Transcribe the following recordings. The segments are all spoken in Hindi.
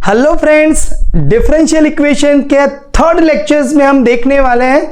हेलो फ्रेंड्स, डिफरेंशियल इक्वेशन के थर्ड लेक्चर्स में हम देखने वाले हैं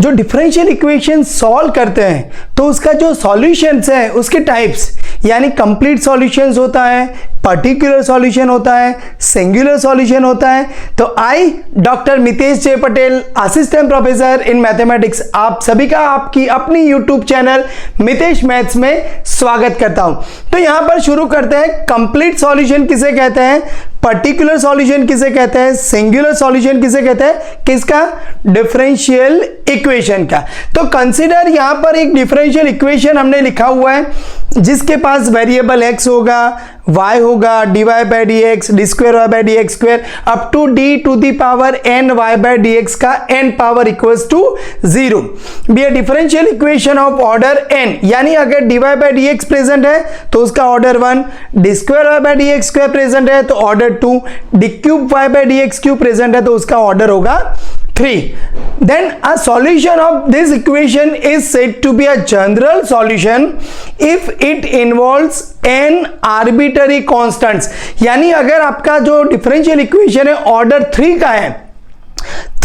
जो डिफरेंशियल इक्वेशन सॉल्व करते हैं तो उसका जो सॉल्यूशंस है उसके टाइप्स, यानी कंप्लीट सॉल्यूशंस होता है, पर्टिकुलर सॉल्यूशन होता है, सिंगुलर सॉल्यूशन होता है। तो I doctor Mitesh J Patel, assistant professor in mathematics, आप सभी का आपकी अपनी यूट्यूब चैनल मितेश मैथ्स में स्वागत करता हूं। तो यहां पर शुरू करते हैं। कंप्लीट सॉल्यूशन किसे कहते हैं, पर्टिकुलर सॉल्यूशन किसे कहते हैं, सिंगुलर सॉल्यूशन किसे कहते हैं, किसका, डिफरेंशियल इक्वेशन का। तो कंसीडर यहां पर एक डिफरेंशियल इक्वेशन हमने लिखा हुआ है जिसके पास वेरिएबल x होगा, y होगा, dy by D x, d square y by D x square up to d to the power n y बाई डी एक्स का n power equals to 0 be a differential equation of order n, यानी अगर dy by D x present है तो उसका order 1, d square y by D x square present है तो order 2, D cube y by D x cube present है तो उसका ऑर्डर होगा 3. Then a solution of this equation is said to be a general solution if it involves n arbitrary constants. यानी अगर आपका जो डिफरेंशियल इक्वेशन है ऑर्डर 3 का है,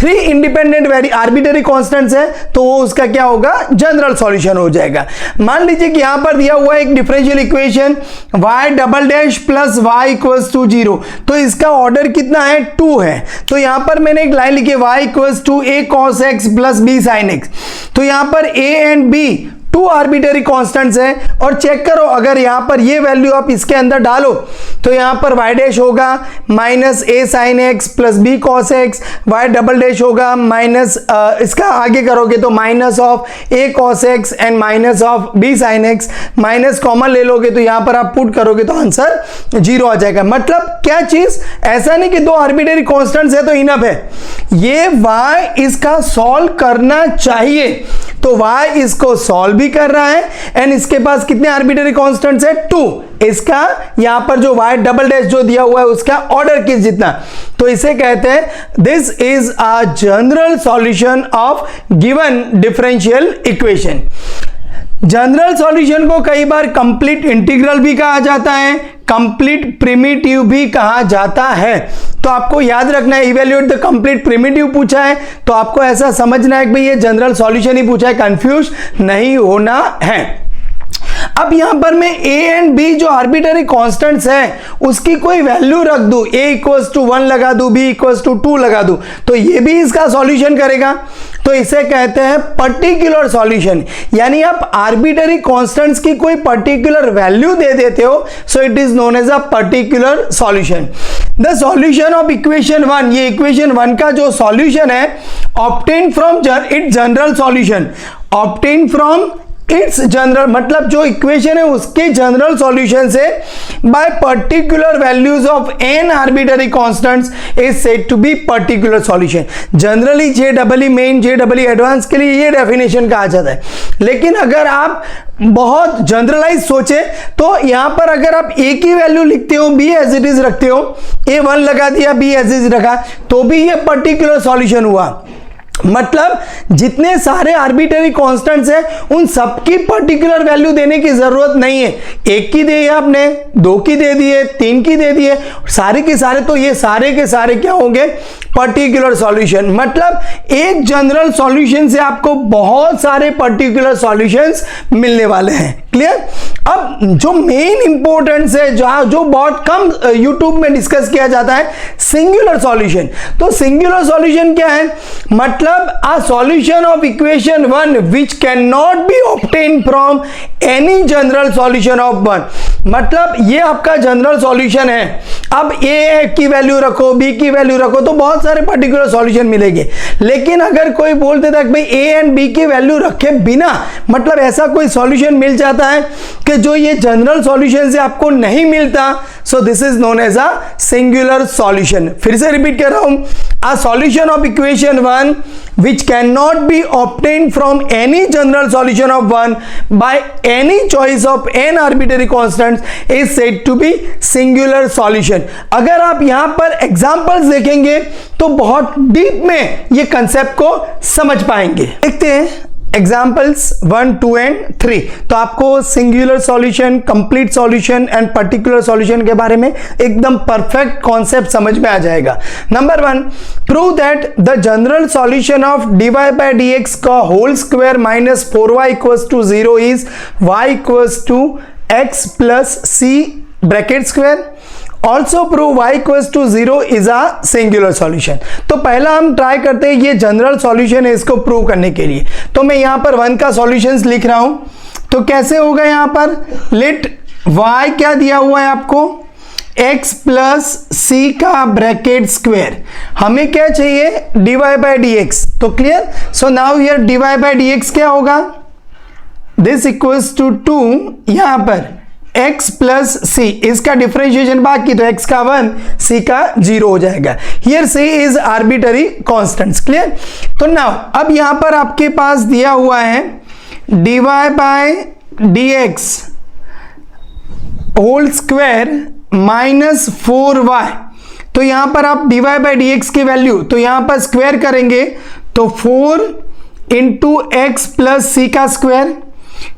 3 इंडिपेंडेंट वेरी आर्बिटरी कांस्टेंट्स है तो वो उसका क्या होगा, जनरल सॉल्यूशन हो जाएगा। मान लीजिए कि यहां पर दिया हुआ है एक differential equation y double dash plus y equals to 0, तो इसका ऑर्डर कितना है, 2 है। तो यहां पर मैंने एक लाइन लिखी y equals to a cos x plus b sin x। तो यहां पर a and b 2 arbitrary constants है और चेक करो अगर यहां पर ये वैल्यू आप इसके अंदर डालो तो यहां पर y डैश होगा minus a sin x plus b cos x, y double dash होगा माइनस इसका आगे करोगे तो minus of a cos x and minus of b sin x, minus common ले लोगे तो यहां पर आप पुट करोगे तो आंसर 0 आ जाएगा। मतलब क्या चीज, ऐसा नहीं कि 2 आर्बिटरी कांस्टेंट्स है तो इनफ है, ये y इसका सॉल्व करना चाहिए तो y इसको सॉल्व भी कर रहा है एंड इसके पास कितने आर्बिटरी कांस्टेंट्स है, 2। इसका यहां पर जो y डबल डैश जो दिया हुआ है उसका ऑर्डर किस जितना, तो इसे कहते हैं this is a general solution of given differential equation. General solution को कई बार कंप्लीट इंटीग्रल भी कहा जाता है, कंप्लीट प्रिमिटिव भी कहा जाता है। तो आपको याद रखना है, इवैल्यूएट द कंप्लीट प्रिमिटिव पूछा है तो आपको ऐसा समझना है कि भाई ये जनरल सॉल्यूशन ही पूछा है, कंफ्यूज नहीं होना है। अब यहां पर मैं a एंड b जो आर्बिटरी कांस्टेंट्स है उसकी कोई वैल्यू रख दूं, a इक्वल्स टू 1 लगा दूं, b इक्वल्स टू 2 लगा दूं तो ये भी इसका सॉल्यूशन करेगा। तो इसे कहते हैं पर्टिकुलर सॉल्यूशन, यानी आप आर्बिटरी कांस्टेंट्स की कोई पर्टिकुलर वैल्यू दे देते हो so it is known as a particular solution. The solution of equation 1, ये इक्वेशन 1 का जो सॉल्यूशन है obtain from its general solution, obtain from its general, मतलब जो इक्वेशन है उसके जनरल सॉल्यूशन से by particular values of n arbitrary constants is said to be particular solution. Generally JEE main, JEE advance के लिए ये डेफिनेशन कहा जाता है, लेकिन अगर आप बहुत जनरलाइज सोचे तो यहां पर अगर आप a की वैल्यू लिखते हो, b एज इट इज रखते हो, a 1 लगा दिया, b एज इट इज रखा तो भी ये पर्टिकुलर सॉल्यूशन हुआ। मतलब जितने सारे आर्बिटरी कांस्टेंट्स हैं उन सबकी पर्टिकुलर वैल्यू देने की जरूरत नहीं है, 1 की दी आपने, 2 की दे दिए, 3 की दे दिए, सारे के सारे, तो ये सारे के सारे क्या होंगे, पर्टिकुलर सॉल्यूशन। मतलब एक जनरल सॉल्यूशन से आपको बहुत सारे पर्टिकुलर सॉल्यूशंस मिलने वाले हैं। क्लियर। अब जो मेन इंपॉर्टेंस है, जो बहुत कम यूट्यूब में डिस्कस किया जाता है, सिंगुलर सॉल्यूशन। तो सिंगुलर सॉल्यूशन क्या है, मतलब a solution of equation 1 which cannot be obtained from any general solution of 1। मतलब ये आपका जनरल सॉल्यूशन है, अब a की वैल्यू रखो, b की वैल्यू रखो तो बहुत सारे पर्टिकुलर सॉल्यूशन मिलेंगे। लेकिन अगर कोई बोल देता है कि भाई a एंड b की वैल्यू रखे बिना, मतलब ऐसा कोई सॉल्यूशन मिल जाता है कि जो ये जनरल सॉल्यूशन से आपको नहीं मिलता, so this is known as a singular solution. फिर से रिपीट कर रहा हूं, a solution of equation 1 which cannot be obtained from any general solution of 1 by any choice of n arbitrary constants is said to be singular solution। अगर आप यहां पर एग्जांपल्स देखेंगे तो बहुत डीप में ये कंसेप्ट को समझ पाएंगे। देखते हैं एग्जाम्पल्स 1, 2 एंड 3। तो आपको singular solution, complete solution and particular solution के बारे में एकदम परफेक्ट कॉन्सेप्ट समझ में आ जाएगा। Number 1, prove that the general solution of dy by dx का whole square minus 4y equals to 0 is y equals to x plus c bracket square. Also prove y equals to 0 is a singular solution. तो पहला हम ट्राई करते हैं, ये जनरल सॉल्यूशन है, इसको प्रूव करने के लिए तो मैं यहां पर 1 का सॉल्यूशंस लिख रहा हूं। तो कैसे होगा, यहां पर लेट y क्या दिया हुआ है आपको, x प्लस c का ब्रैकेट स्क्वायर, हमें क्या चाहिए dy by dx। तो clear, so now here dy by dx क्या होगा, दिस इक्वल्स टू 2, यहां पर x प्लस c, इसका डिफरेंशिएशन बाकी, तो x का 1 c का 0 हो जाएगा। Here c is arbitrary constants. Clear. तो नाउ अब यहां पर आपके पास दिया हुआ है dy by dx whole square minus 4y। तो यहां पर आप dy बाय dx की वैल्यू, तो यहां पर स्क्वायर करेंगे तो 4 इंटू एक्स प्लस सी का स्क्वायर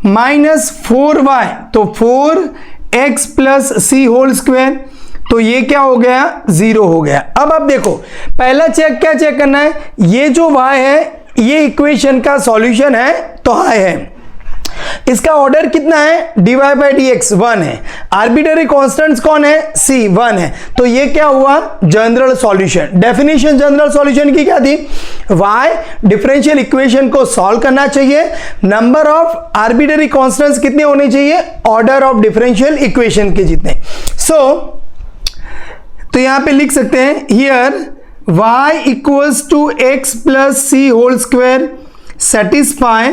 माइनस 4y, तो 4x plus c whole square, तो ये क्या हो गया, 0 हो गया। अब आप देखो, पहला क्या चेक करना है, ये जो y है ये इक्वेशन का सॉल्यूशन है, तो y है, इसका ऑर्डर कितना है, dy by dx 1 है, आर्बिट्ररी कांस्टेंट्स कौन है, c 1 है, तो ये क्या हुआ, general solution. Definition general solution की क्या थी, y डिफरेंशियल इक्वेशन को सॉल्व करना चाहिए, नंबर ऑफ आर्बिट्ररी कांस्टेंट्स कितने होने चाहिए, ऑर्डर ऑफ डिफरेंशियल इक्वेशन के जितने। तो यहां पे लिख सकते हैं here y equals to x plus c whole square satisfy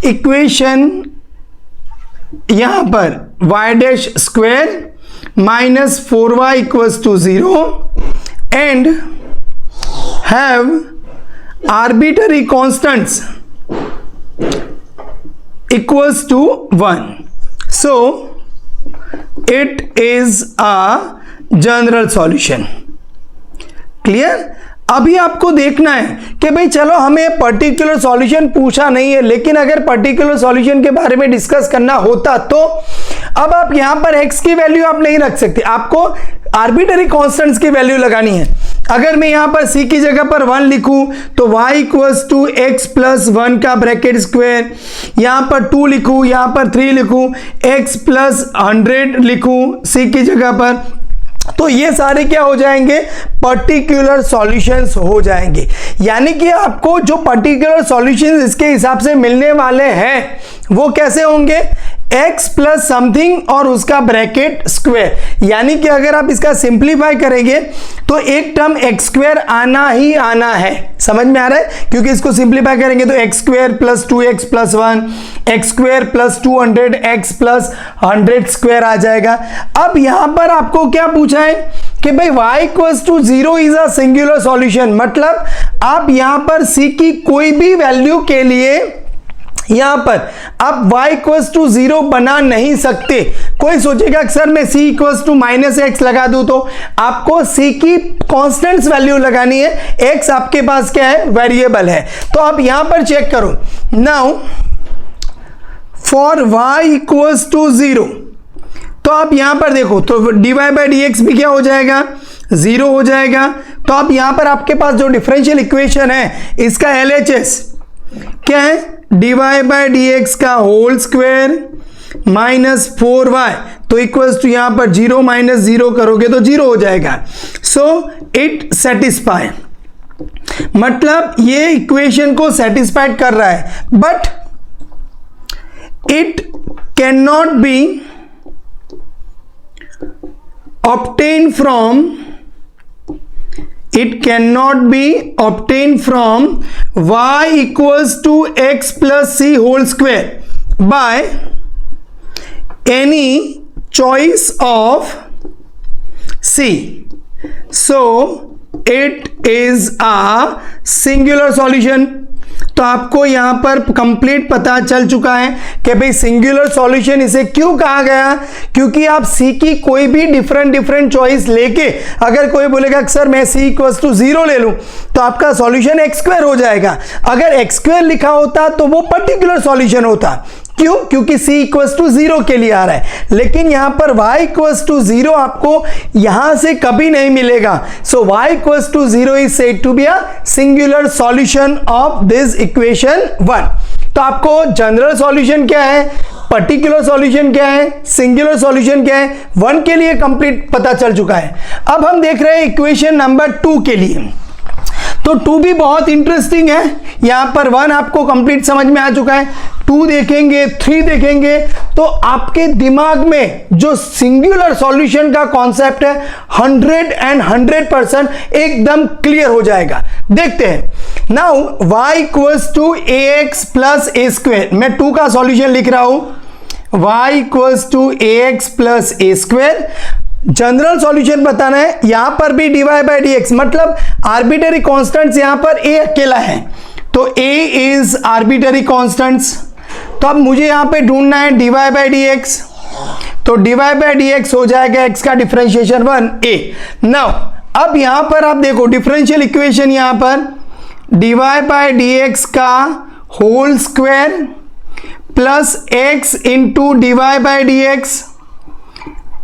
equation, यहां पर y dash square minus 4y equals to 0 and have arbitrary constants equals to 1। So it is a general solution. Clear. अभी आपको देखना है कि भाई चलो हमें पर्टिकुलर सॉल्यूशन पूछा नहीं है, लेकिन अगर पर्टिकुलर सॉल्यूशन के बारे में डिस्कस करना होता तो अब आप यहां पर x की वैल्यू आप नहीं रख सकते, आपको आर्बिट्ररी कांस्टेंट्स की वैल्यू लगानी है। अगर मैं यहां पर c की जगह पर 1 लिखूं तो y equals to x plus 1 का ब्रैकेट स्क्वायर, यहां पर 2 लिखूं, यहां पर 3 लिखूं, x प्लस 100 लिखूं c की जगह पर, तो ये सारे क्या हो जाएंगे, पर्टिकुलर सॉल्यूशंस हो जाएंगे। यानी कि आपको जो पर्टिकुलर सॉल्यूशंस इसके हिसाब से मिलने वाले हैं वो कैसे होंगे, x प्लस समथिंग और उसका ब्रैकेट स्क्वायर। यानी कि अगर आप इसका सिंप्लीफाई करेंगे तो एक टर्म एक्स स्क्वायर आना ही आना है, समझ में आ रहा है, क्योंकि इसको सिंप्लीफाई करेंगे तो x square plus 2x plus 1, x square plus 200 x plus 100 square आ जाएगा। अब यहां पर आपको क्या पूछा है कि भाई y equals to 0 is a singular solution, मतलब आप यहां पर c की कोई भी वैल्यू के लिए यहां पर आप y इक्वल्स टू 0 बना नहीं सकते। कोई सोचेगा कि सर मैं c equals to minus x लगा दूं, तो आपको c की कांस्टेंट्स वैल्यू लगानी है, x आपके पास क्या है, वेरिएबल है। तो आप यहां पर चेक करो, now for y equals to 0, तो आप यहां पर देखो तो dy बाय dx भी क्या हो जाएगा, 0 हो जाएगा। तो आप यहां पर आपके पास जो डिफरेंशियल इक्वेशन है इसका LHS क्या है, dy बाय dx का होल स्क्वायर माइनस 4y, तो इक्वल्स टू यहां पर 0 माइनस 0 करोगे तो 0 हो जाएगा। सो इट सेटिस्फाई, मतलब ये इक्वेशन को सेटिस्फाइड कर रहा है, but it can not B obtained from, it cannot be obtained from y equals to x plus c whole square by any choice of c. So it is a singular solution. तो आपको यहां पर कंप्लीट पता चल चुका है कि भाई सिंगुलर सॉल्यूशन इसे क्यों कहा गया, क्योंकि आप सी की कोई भी डिफरेंट चॉइस लेके अगर कोई बोलेगा कि सर मैं सी इक्वल टू 0 ले लूं तो आपका सॉल्यूशन एक्स स्क्वायर हो जाएगा। अगर एक्स स्क्वायर लिखा होता तो वो पर्टिकुलर सॉल्यूशन होता। क्यों? क्योंकि c इक्वल्स टू 0 के लिए आ रहा है, लेकिन यहां पर y इक्वल्स टू 0 आपको यहां से कभी नहीं मिलेगा। So y equals to 0 is said to be a singular solution of this equation 1। तो आपको जनरल सॉल्यूशन क्या है, पर्टिकुलर सॉल्यूशन क्या है, सिंगुलर सॉल्यूशन क्या है, 1 के लिए कंप्लीट पता चल चुका है। अब हम देख रहे हैं इक्वेशन नंबर 2 के लिए। तो 2 भी बहुत इंटरेस्टिंग है। यहां पर 1 आपको कंप्लीट समझ में आ चुका है, 2 देखेंगे, 3 देखेंगे तो आपके दिमाग में जो सिंगुलर सॉल्यूशन का कॉन्सेप्ट है 100% एकदम क्लियर हो जाएगा। देखते हैं। Now y equals to ax plus a square, मैं 2 का सॉल्यूशन लिख रहा हूं। y equals to ax plus a square, general solution बताना है। यहां पर भी dy बाई डी एक्स, मतलब आर्बिटरी कॉन्स्टेंट्स यहां पर a अकेला है तो a इज आर्बिटरी कॉन्स्टेंट्स। तो अब मुझे यहां पे ढूंढना है dy बाई डी एक्स, तो dy बाई डी एक्स हो जाएगा x का डिफरेंशिएशन 1 a। नाउ अब यहां पर आप देखो डिफरेंशियल इक्वेशन, यहां पर dy बाई डी एक्स का whole square plus x into dy by D x,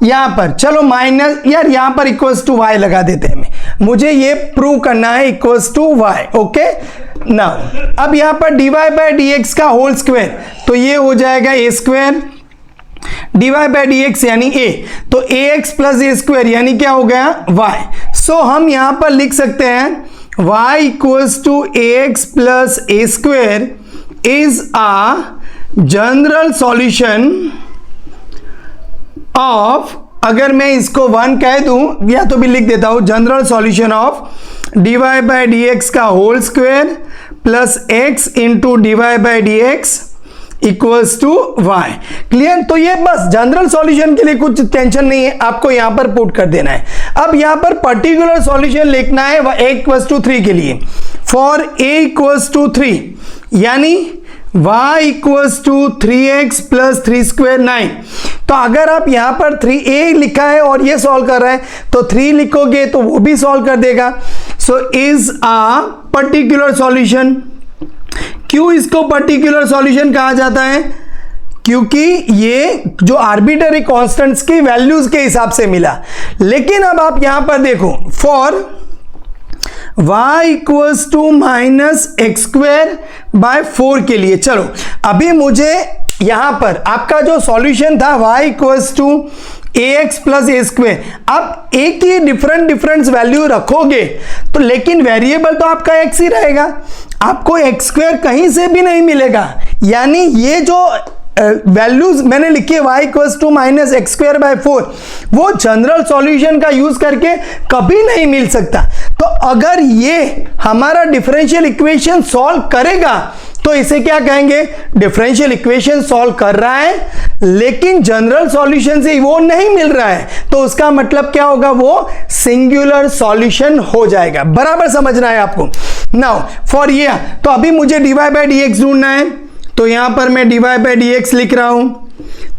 यहां पर चलो माइनस, यार यहां पर इक्वल्स टू y लगा देते हैं। मुझे ये प्रूव करना है equals to y। Okay now अब यहां पर dy बाई डी एक्स का होल स्क्वायर, तो ये हो जाएगा a square, dy by D x यानी a, तो ax प्लस ए स्क्वायर यानी क्या हो गया y। सो हम यहां पर लिख सकते हैं y equals to ax plus a square is a general solution of, अगर मैं इसको 1 कह दूं या तो भी लिख देता हूं, general solution of dy by D x का whole square plus x into dy by D x equals to y। Clear? तो ये बस जनरल सॉल्यूशन के लिए कुछ टेंशन नहीं है, आपको यहां पर पुट कर देना है। अब यहां पर पर्टिकुलर सॉल्यूशन लिखना है a इक्वल्स टू 3 के लिए। फॉर a इक्वल्स टू 3 यानी y equals to 3x plus 3 square 9। तो अगर आप यहां पर 3a लिखा है और ये सॉल्व कर रहे हैं तो 3 लिखोगे तो वो भी सॉल्व कर देगा। So is a particular solution. क्यों इसको पर्टिकुलर सॉल्यूशन कहा जाता है? क्योंकि ये जो आर्बिटरी कांस्टेंट्स की वैल्यूज के हिसाब से मिला। लेकिन अब आप यहां पर देखो, for y equals to minus x square by 4 के लिए, चलो अभी मुझे यहां पर आपका जो सॉल्यूशन था y equals to ax plus a square, अब a की डिफरेंट वैल्यू रखोगे तो लेकिन वेरिएबल तो आपका x ही रहेगा, आपको एक्स स्क्वायर कहीं से भी नहीं मिलेगा। यानी ये जो वैल्यूज मैंने लिखी है y equals to minus x square by 4, वो जनरल सॉल्यूशन का यूज करके कभी नहीं मिल सकता। तो अगर ये हमारा डिफरेंशियल इक्वेशन सॉल्व करेगा तो इसे क्या कहेंगे? डिफरेंशियल इक्वेशन सॉल्व कर रहा है, लेकिन जनरल सॉल्यूशन से वो नहीं मिल रहा है, तो उसका मतलब क्या होगा? वो सिंगुलर सॉल्यूशन हो जाएगा। बराबर समझना है आपको। नाउ फॉर ये, तो अभी मुझे dy बाई डी एक्स ढूंढना है, तो यहां पर मैं dy बाई डी एक्स लिख रहा हूं,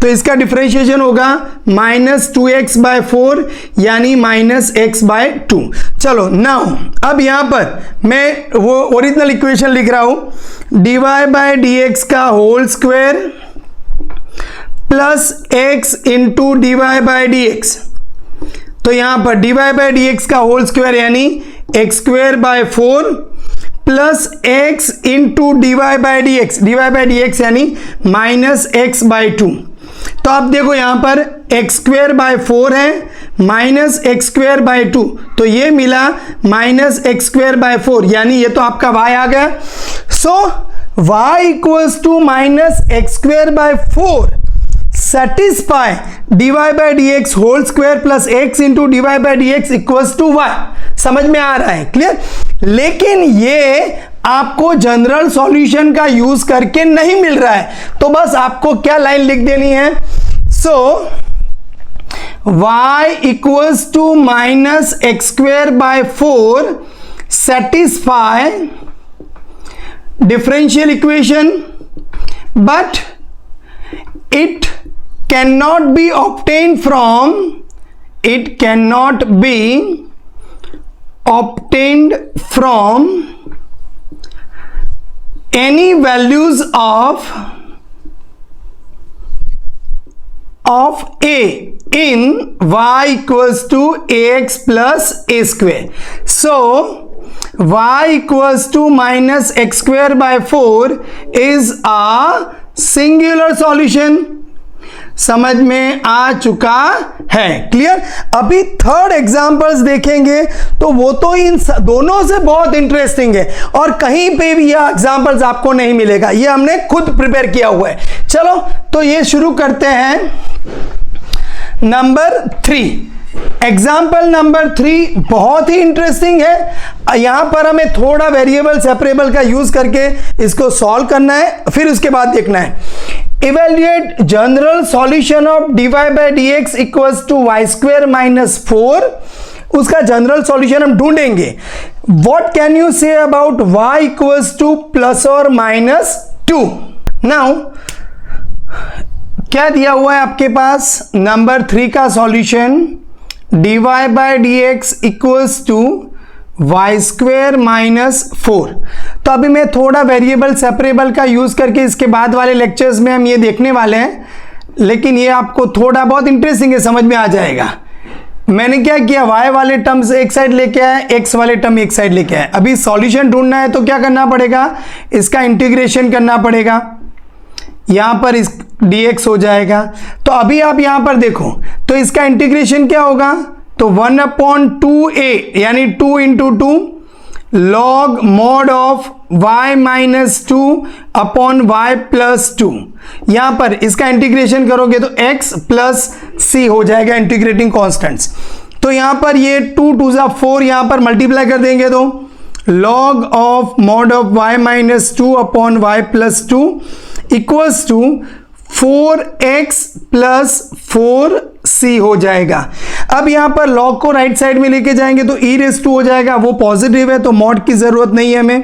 तो इसका डिफरेंशिएशन होगा माइनस 2x बाय 4 यानी माइनस x बाय 2। चलो नाउ अब यहां पर मैं वो ओरिजिनल इक्वेशन लिख रहा हूं, dy बाई डी एक्स का whole square plus x into dy by D x. तो यहां पर dy बाई डी एक्स का होल स्क्वायर यानी x square by 4 plus x into dy by D x यानी माइनस x बाई 2। तो आप देखो यहां पर एक्स स्क्वायर बाय 4 है माइनस एक्स स्क्वायर बाय 2, तो ये मिला माइनस एक्स स्क्वायर बाय 4 यानी ये तो आपका y आ गया। So y equals to minus x square by 4 satisfy dy by D x whole square plus x into dy by D x equals to y। समझ में आ रहा है? क्लियर? लेकिन ये आपको जनरल सॉल्यूशन का यूज करके नहीं मिल रहा है, तो बस आपको क्या लाइन लिख देनी है? So y equals to minus x square by 4 satisfy differential equation, but it cannot be obtained from any values of a in y equals to ax plus a square. So y equals to minus x square by 4 is a singular solution. समझ में आ चुका है? क्लियर? अभी थर्ड एग्जांपल्स देखेंगे तो वो तो इन दोनों से बहुत इंटरेस्टिंग है और कहीं पे भी यह एग्जांपल्स आपको नहीं मिलेगा, ये हमने खुद प्रिपेयर किया हुआ है। चलो तो ये शुरू करते हैं। नंबर 3, एग्जाम्पल नंबर 3 बहुत ही इंटरेस्टिंग है। यहां पर हमें थोड़ा वेरिएबल सेपरेबल का यूज करके इसको सॉल्व करना है, फिर उसके बाद देखना है। Evaluate general solution of dy by dx equals to y square minus 4. उसका जनरल सॉल्यूशन हम ढूंढेंगे। What can you say about y equals to plus or minus 2? Now क्या दिया हुआ है आपके पास? नंबर 3 का solution dy by dx equals to y square minus 4। तो अभी मैं थोड़ा वेरिएबल सेपरेबल का यूज करके इसके बाद वाले लेक्चर्स में हम ये देखने वाले हैं, लेकिन ये आपको थोड़ा बहुत इंटरेस्टिंग है, समझ में आ जाएगा। मैंने क्या किया, y वाले टर्म्स एक साइड लेके आए, x वाले टर्म एक साइड लेके आए। अभी सॉल्यूशन ढूंढना है तो क्या करना पड़ेगा, इसका इंटीग्रेशन करना पड़ेगा। यहां पर इस dx हो जाएगा। तो अभी आप यहां पर देखो तो इसका इंटीग्रेशन क्या होगा, तो 1/2a यानी 2 into 2 log mod of y minus 2 upon y plus 2। यहां पर इसका इंटीग्रेशन करोगे तो x प्लस c हो जाएगा इंटीग्रेटिंग कॉन्स्टेंट्स। तो यहां पर ये 2 2 4 यहां पर मल्टीप्लाई कर देंगे तो log of mod of y minus 2 upon y plus 2 equals to 4x plus 4c हो जाएगा। अब यहां पर लॉग को राइट साइड में लेके जाएंगे तो e रेस टू हो जाएगा, वो पॉजिटिव है तो मॉड की जरूरत नहीं है हमें।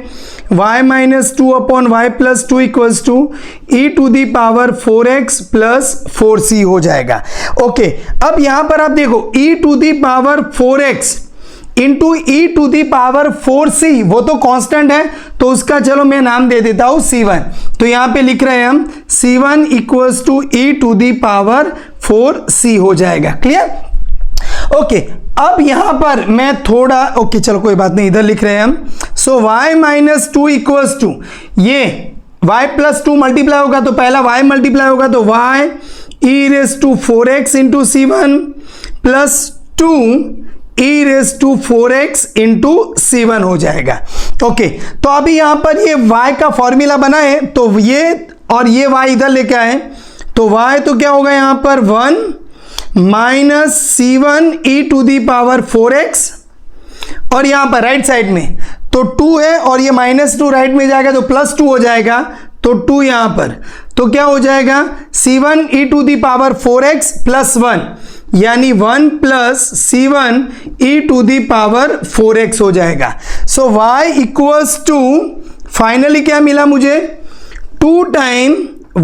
y minus 2 upon y plus 2 equals to e to the power 4x plus 4c हो जाएगा। ओके, अब यहां पर आप देखो e to the power 4x into e to the power 4c, वो तो कांस्टेंट है तो उसका चलो मैं नाम दे देता हूं c1। तो यहां पे लिख रहे हैं हम c1 equals to e to the power 4c हो जाएगा। क्लियर? ओके, अब यहां पर मैं थोड़ा चलो कोई बात नहीं, इधर लिख रहे हैं हम। So y minus 2 equals to ये y प्लस 2 मल्टीप्लाई होगा तो पहला y मल्टीप्लाई होगा तो y e raise to 4x into c1 plus 2 e raise to 4x into c1 हो जाएगा। ओके, तो अभी यहां पर ये y का फॉर्मूला बना है तो ये और ये y इधर लेके आए तो y तो क्या होगा यहां पर 1 minus c1 e to the power 4x और यहां पर राइट साइड में तो 2 है और ये माइनस 2 राइट में जाएगा तो प्लस 2 हो जाएगा तो 2 यहां पर तो क्या हो जाएगा c1 e to the power 4x plus 1 यानी 1 plus c1 e to the power 4x हो जाएगा। So y equals to finally क्या मिला मुझे 2 time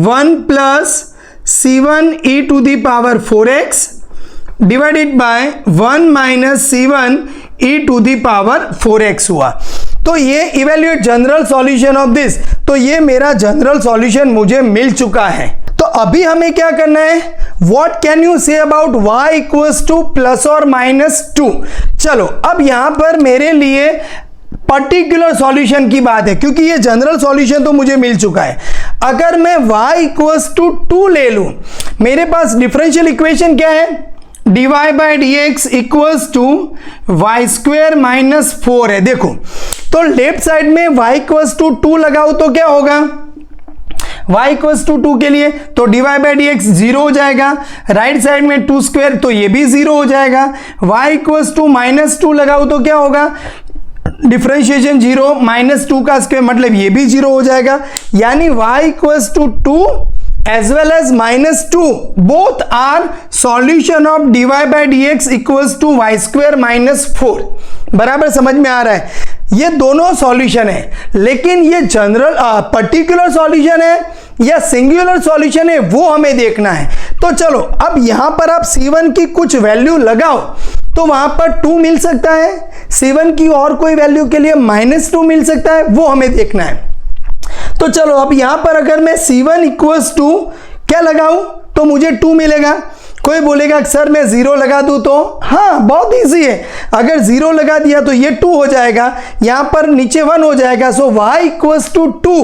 1 plus c1 e to the power 4x divided by 1 minus c1 e to the power 4x हुआ। तो ये evaluate general solution of this, तो ये मेरा जनरल सॉल्यूशन मुझे मिल चुका है। तो अभी हमें क्या करना है, what can you say about y equals two plus और माइनस 2। चलो अब यहां पर मेरे लिए पर्टिकुलर सॉल्यूशन की बात है क्योंकि ये जनरल सॉल्यूशन तो मुझे मिल चुका है। अगर मैं y इक्वल्स टू 2 ले लूं, मेरे पास डिफरेंशियल इक्वेशन क्या है, dy by dx equals to y square minus 4 है। देखो तो लेफ्ट साइड में y इक्वल्स टू 2 लगाओ तो क्या होगा, y इक्वल्स टू 2 के लिए तो dy by dx 0 हो जाएगा, राइट साइड में 2 स्क्वेयर तो ये भी 0 हो जाएगा। y इक्वल्स टू माइनस 2 लगाओ तो क्या होगा, डिफरेंशिएशन 0 माइनस 2 का स्क्वायर मतलब ये भी 0 हो जाएगा। यानी y equals to 2 as well as minus 2 both are solution of dy by dx equals to y square minus 4। बराबर समझ में आ रहा है। ये दोनों सॉल्यूशन है, लेकिन ये जनरल पर्टिकुलर सॉल्यूशन है या सिंगुलर सॉल्यूशन है वो हमें देखना है। तो चलो अब यहां पर आप C1 की कुछ वैल्यू लगाओ तो वहां पर 2 मिल सकता है, C1 की और कोई वैल्यू के लिए -2 मिल सकता है, वो हमें देखना है। तो चलो अब यहां पर अगर मैं C1 इक्वल्स टू क्या लगाऊं तो मुझे 2 मिलेगा। कोई बोलेगा सर मैं 0 लगा दूं तो, हाँ बहुत इजी है, अगर 0 लगा दिया तो ये 2 हो जाएगा, यहां पर नीचे 1 हो जाएगा। So y equals to 2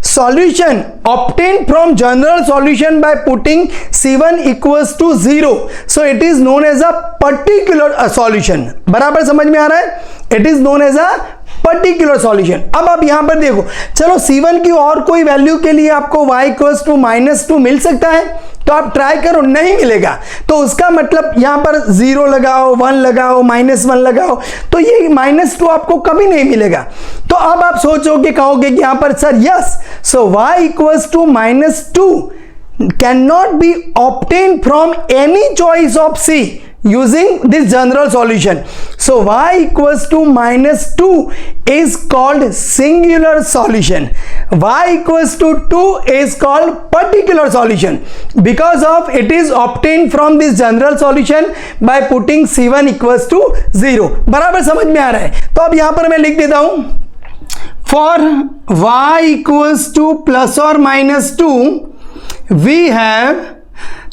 solution obtained from general solution by putting C1 equals to 0, so it is known as a particular solution। बराबर समझ में आ रहा है, it is known as a particular solution. अब आप यहां पर देखो, चलो C1 की और कोई वैल्यू के लिए आपको y इक्वल्स टू -2 मिल सकता है, तो आप ट्राई करो, नहीं मिलेगा तो उसका मतलब यहां पर 0 लगाओ, 1 लगाओ, -1 लगाओ, तो ये -2 आपको कभी नहीं मिलेगा। तो अब आप सोचोगे, कहोगे कि यहां पर sir yes, so y equals to -2 cannot be obtained from any choice of C using this general solution. So y equals to -2 is called singular solution. Y equals to 2 is called particular solution because of it is obtained from this general solution by putting C1 equals to 0। बराबर समझ में आ रहा है। तो अब यहां पर मैं लिख देता हूं, for y equals to +or-2 we have,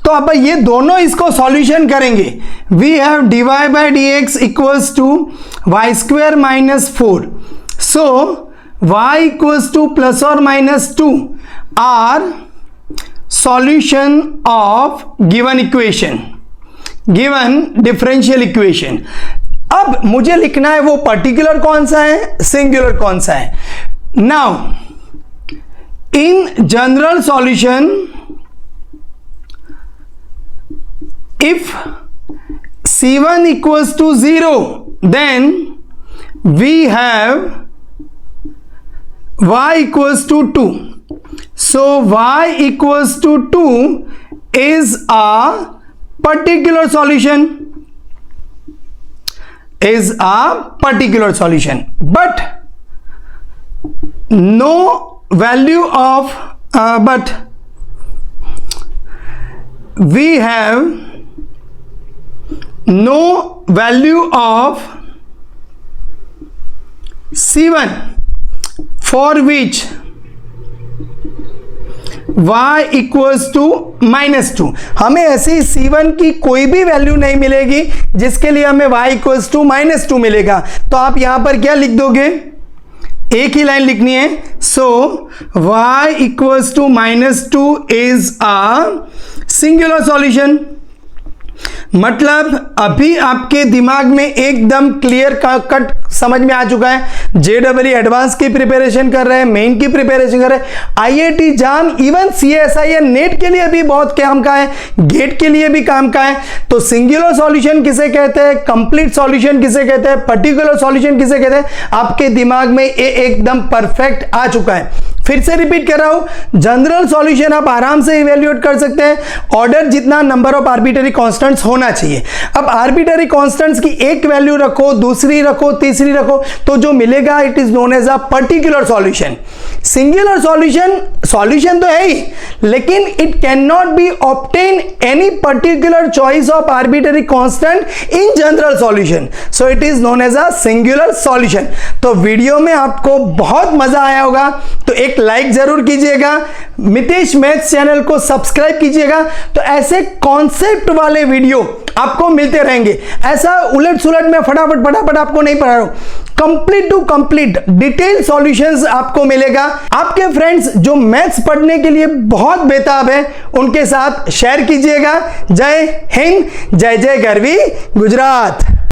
तो अब ये दोनों इसको सॉल्यूशन करेंगे, we have dy by dx equals to y² -4, so y equals to +or-2 are solution of given equation, given differential equation. अब मुझे लिखना है वो पर्टिकुलर कौन सा है, सिंगुलर कौन सा है। Now in general solution if C1 equals to 0 then we have y equals to 2, so y equals to 2 is a particular solution, is a particular solution, but no value of but we have no value of C1 for which y equals to -2। हमें ऐसी C1 की कोई भी वैल्यू नहीं मिलेगी जिसके लिए हमें y equals to -2 मिलेगा। तो आप यहां पर क्या लिख दोगे, एक ही लाइन लिखनी है, so y equals to -2 is a singular solution। मतलब अभी आपके दिमाग में एकदम क्लियर कट समझ में आ चुका है। JEE एडवांस की प्रिपरेशन कर रहे हैं, मेन की प्रिपरेशन कर रहे हैं, IIT जाम, इवन CSIR नेट के लिए भी बहुत काम का है, गेट के लिए भी काम का है। तो सिंगुलर सॉल्यूशन किसे कहते हैं, कंप्लीट सॉल्यूशन किसे कहते हैं, पर्टिकुलर सॉल्यूशन किसे कहते हैं, आपके दिमाग में ये एकदम परफेक्ट आ चुका है। फिर से रिपीट कर रहा हूं, जनरल सॉल्यूशन आप आराम से इवेल्युएट कर सकते हैं, ऑर्डर जितना नंबर ऑफ आर्बिटरी कांस्टेंट्स होना चाहिए। अब आर्बिटरी कांस्टेंट्स की एक वैल्यू रखो, दूसरी रखो, तीसरी रखो, तो जो मिलेगा it is known as a particular solution. Singular solution तो है ही, लेकिन it can not be obtain any particular choice of arbitrary constant in general solution, so it is known as a singular solution. तो वीडियो में आपको बहुत मजा आया होगा, तो एक लाइक जरूर कीजिएगा, मितेश मैथ्स चैनल को सब्सक्राइब कीजिएगा, तो ऐसे कॉन्सेप्ट वाले वीडियो आपको मिलते रहेंगे। ऐसा उलट सुलट में फटाफट आपको नहीं पढ़ा रहा हूं, complete to complete detail solutions आपको मिलेगा। आपके फ्रेंड्स जो मैथ्स पढ़ने के लिए बहुत बेताब है उनके साथ शेयर कीजिएगा। जय हिंद, जय जय गरवी गुजरात।